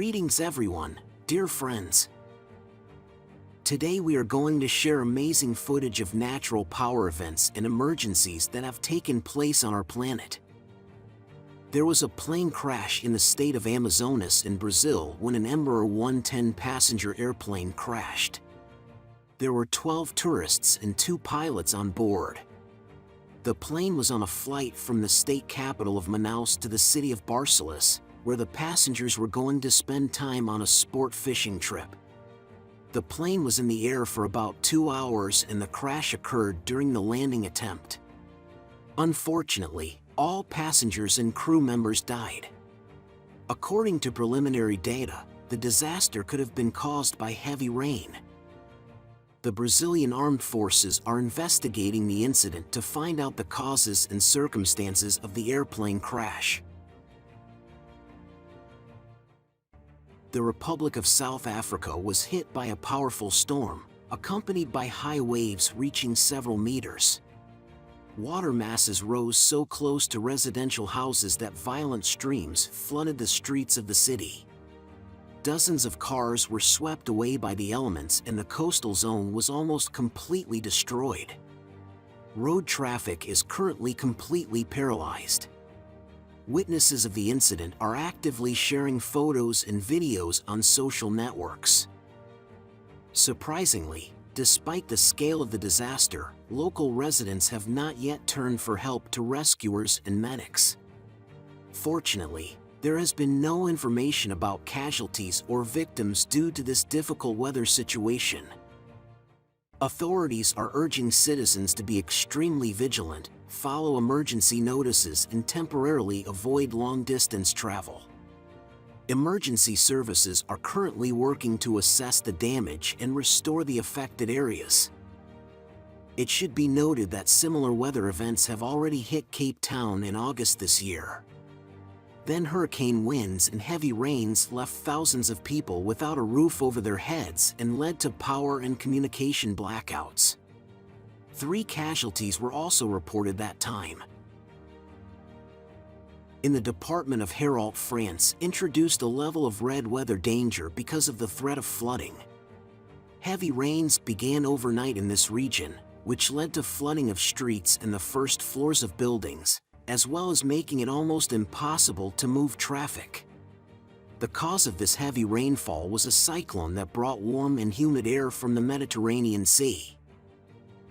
Greetings everyone, dear friends. Today we are going to share amazing footage of natural power events and emergencies that have taken place on our planet. There was a plane crash in the state of Amazonas in Brazil when an Embraer 110 passenger airplane crashed. There were 12 tourists and 2 pilots on board. The plane was on a flight from the state capital of Manaus to the city of Barcelos, where the passengers were going to spend time on a sport fishing trip. The plane was in the air for about 2 hours and the crash occurred during the landing attempt. Unfortunately, all passengers and crew members died. According to preliminary data, the disaster could have been caused by heavy rain. The Brazilian armed forces are investigating the incident to find out the causes and circumstances of the airplane crash. The Republic of South Africa was hit by a powerful storm, accompanied by high waves reaching several meters. Water masses rose so close to residential houses that violent streams flooded the streets of the city. Dozens of cars were swept away by the elements and the coastal zone was almost completely destroyed. Road traffic is currently completely paralyzed. Witnesses of the incident are actively sharing photos and videos on social networks. Surprisingly, despite the scale of the disaster, local residents have not yet turned for help to rescuers and medics. Fortunately, there has been no information about casualties or victims due to this difficult weather situation. Authorities are urging citizens to be extremely vigilant, follow emergency notices and temporarily avoid long-distance travel. Emergency services are currently working to assess the damage and restore the affected areas. It should be noted that similar weather events have already hit Cape Town in August this year. Then hurricane winds and heavy rains left thousands of people without a roof over their heads and led to power and communication blackouts. 3 casualties were also reported that time. In the Department of Hérault, France introduced a level of red weather danger because of the threat of flooding. Heavy rains began overnight in this region, which led to flooding of streets and the first floors of buildings, as well as making it almost impossible to move traffic. The cause of this heavy rainfall was a cyclone that brought warm and humid air from the Mediterranean Sea.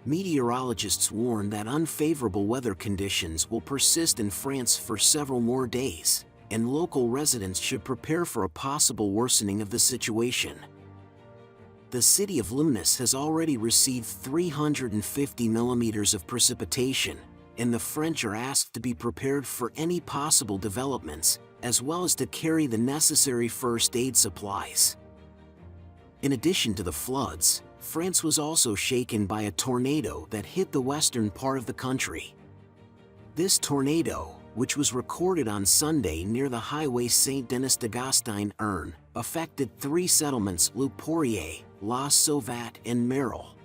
Meteorologists warn that unfavorable weather conditions will persist in France for several more days, and local residents should prepare for a possible worsening of the situation. The city of Tsunamis has already received 350 millimeters of precipitation, and the French are asked to be prepared for any possible developments, as well as to carry the necessary first aid supplies. In addition to the floods, France was also shaken by a tornado that hit the western part of the country. This tornado, which was recorded on Sunday near the highway Saint-Denis-de-Gastine-Erne, affected 3 settlements: Le Poirier, La Sauvette and Merle.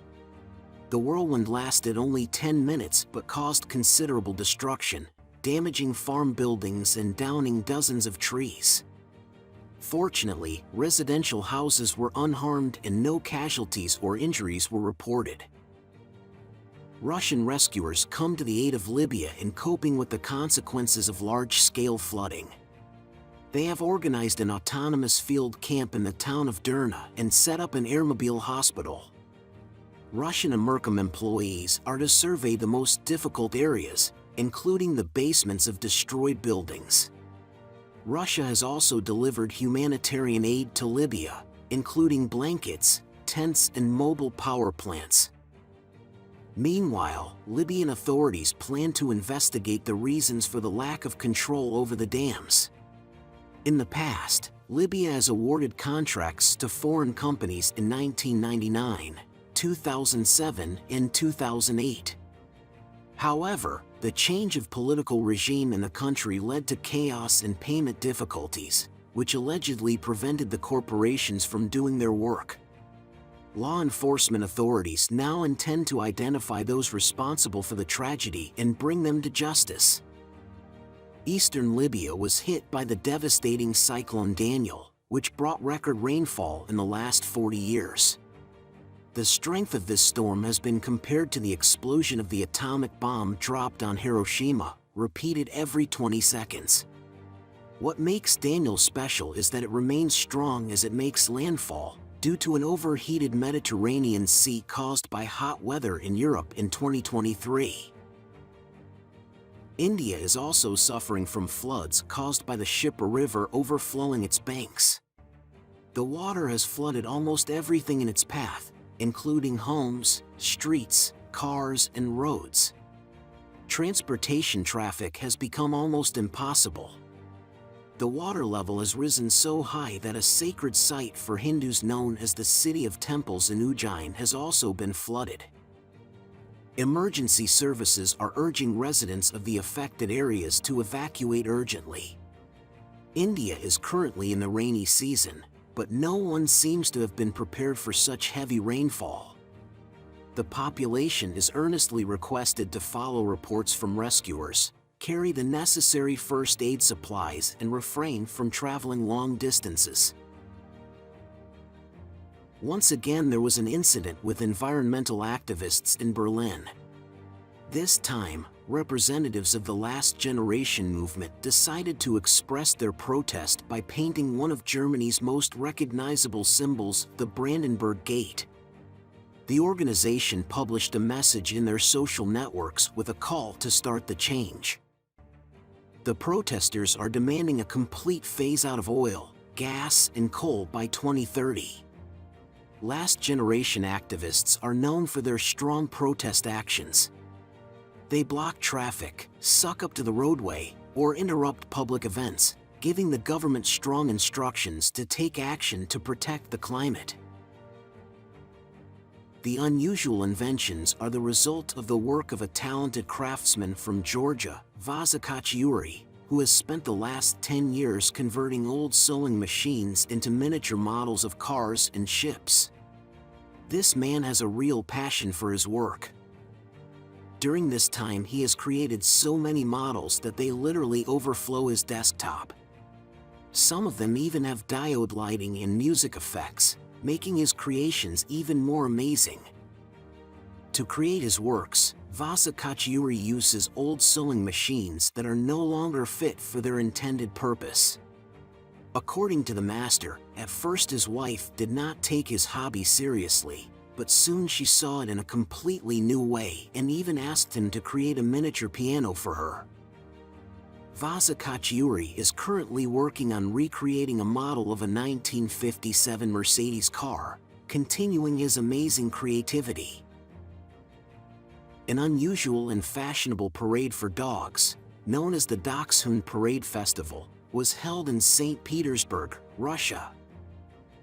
The whirlwind lasted only 10 minutes but caused considerable destruction, damaging farm buildings and downing dozens of trees. Fortunately, residential houses were unharmed and no casualties or injuries were reported. Russian rescuers come to the aid of Libya in coping with the consequences of large-scale flooding. They have organized an autonomous field camp in the town of Derna and set up an airmobile hospital. Russian American employees are to survey the most difficult areas, including the basements of destroyed buildings. Russia has also delivered humanitarian aid to Libya, including blankets, tents and mobile power plants. Meanwhile, Libyan authorities plan to investigate the reasons for the lack of control over the dams. In the past, Libya has awarded contracts to foreign companies in 1999, 2007 and 2008. However, the change of political regime in the country led to chaos and payment difficulties, which allegedly prevented the corporations from doing their work. Law enforcement authorities now intend to identify those responsible for the tragedy and bring them to justice. Eastern Libya was hit by the devastating Cyclone Daniel, which brought record rainfall in the last 40 years. The strength of this storm has been compared to the explosion of the atomic bomb dropped on Hiroshima, repeated every 20 seconds. What makes Daniel special is that it remains strong as it makes landfall, due to an overheated Mediterranean Sea caused by hot weather in Europe in 2023. India is also suffering from floods caused by the Shipra River overflowing its banks. The water has flooded almost everything in its path, including homes, streets, cars, and roads. Transportation traffic has become almost impossible. The water level has risen so high that a sacred site for Hindus known as the City of Temples in Ujjain has also been flooded. Emergency services are urging residents of the affected areas to evacuate urgently. India is currently in the rainy season, but no one seems to have been prepared for such heavy rainfall. The population is earnestly requested to follow reports from rescuers, carry the necessary first aid supplies, and refrain from traveling long distances. Once again, there was an incident with environmental activists in Berlin. This time, representatives of the Last Generation movement decided to express their protest by painting one of Germany's most recognizable symbols, the Brandenburg Gate. The organization published a message in their social networks with a call to start the change. The protesters are demanding a complete phase-out of oil, gas, and coal by 2030. Last Generation activists are known for their strong protest actions. They block traffic, suck up to the roadway, or interrupt public events, giving the government strong instructions to take action to protect the climate. The unusual inventions are the result of the work of a talented craftsman from Georgia, Vaza Kachiuri, who has spent the last 10 years converting old sewing machines into miniature models of cars and ships. This man has a real passion for his work. During this time, he has created so many models that they literally overflow his desktop. Some of them even have diode lighting and music effects, making his creations even more amazing. To create his works, Vaza Kachiuri uses old sewing machines that are no longer fit for their intended purpose. According to the master, at first his wife did not take his hobby seriously, but soon she saw it in a completely new way and even asked him to create a miniature piano for her. Vaza Kachiuri is currently working on recreating a model of a 1957 Mercedes car, continuing his amazing creativity. An unusual and fashionable parade for dogs, known as the Dachshund Parade Festival, was held in St. Petersburg, Russia.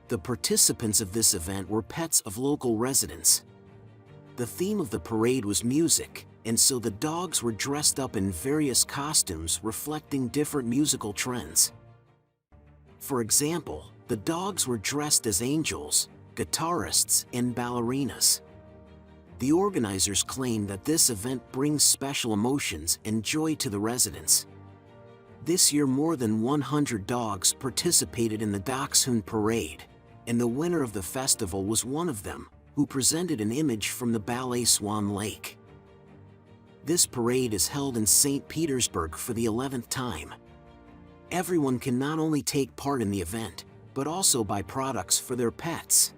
The participants of this event were pets of local residents. The theme of the parade was music, and so the dogs were dressed up in various costumes reflecting different musical trends. For example, the dogs were dressed as angels, guitarists, and ballerinas. The organizers claim that this event brings special emotions and joy to the residents. This year, more than 100 dogs participated in the Dachshund Parade, and the winner of the festival was one of them, who presented an image from the ballet Swan Lake. This parade is held in St. Petersburg for the 11th time. Everyone can not only take part in the event, but also buy products for their pets.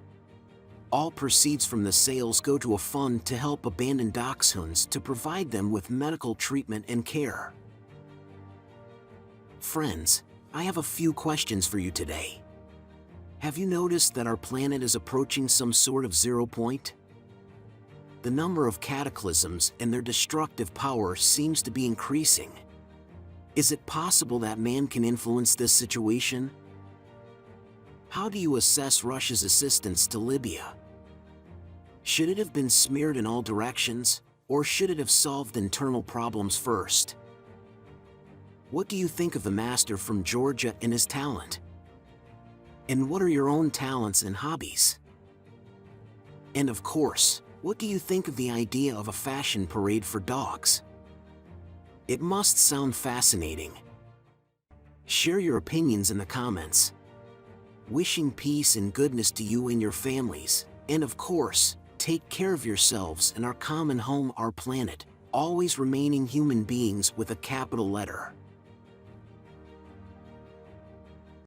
All proceeds from the sales go to a fund to help abandoned dachshunds to provide them with medical treatment and care. Friends, I have a few questions for you today. Have you noticed that our planet is approaching some sort of zero point? The number of cataclysms and their destructive power seems to be increasing. Is it possible that man can influence this situation? How do you assess Russia's assistance to Libya? Should it have been smeared in all directions, or should it have solved internal problems first? What do you think of the master from Georgia and his talent? And what are your own talents and hobbies? And of course, what do you think of the idea of a fashion parade for dogs? It must sound fascinating. Share your opinions in the comments. wishing peace and goodness to you and your families, and of course, take care of yourselves and our common home, our planet, always remaining human beings with a capital letter.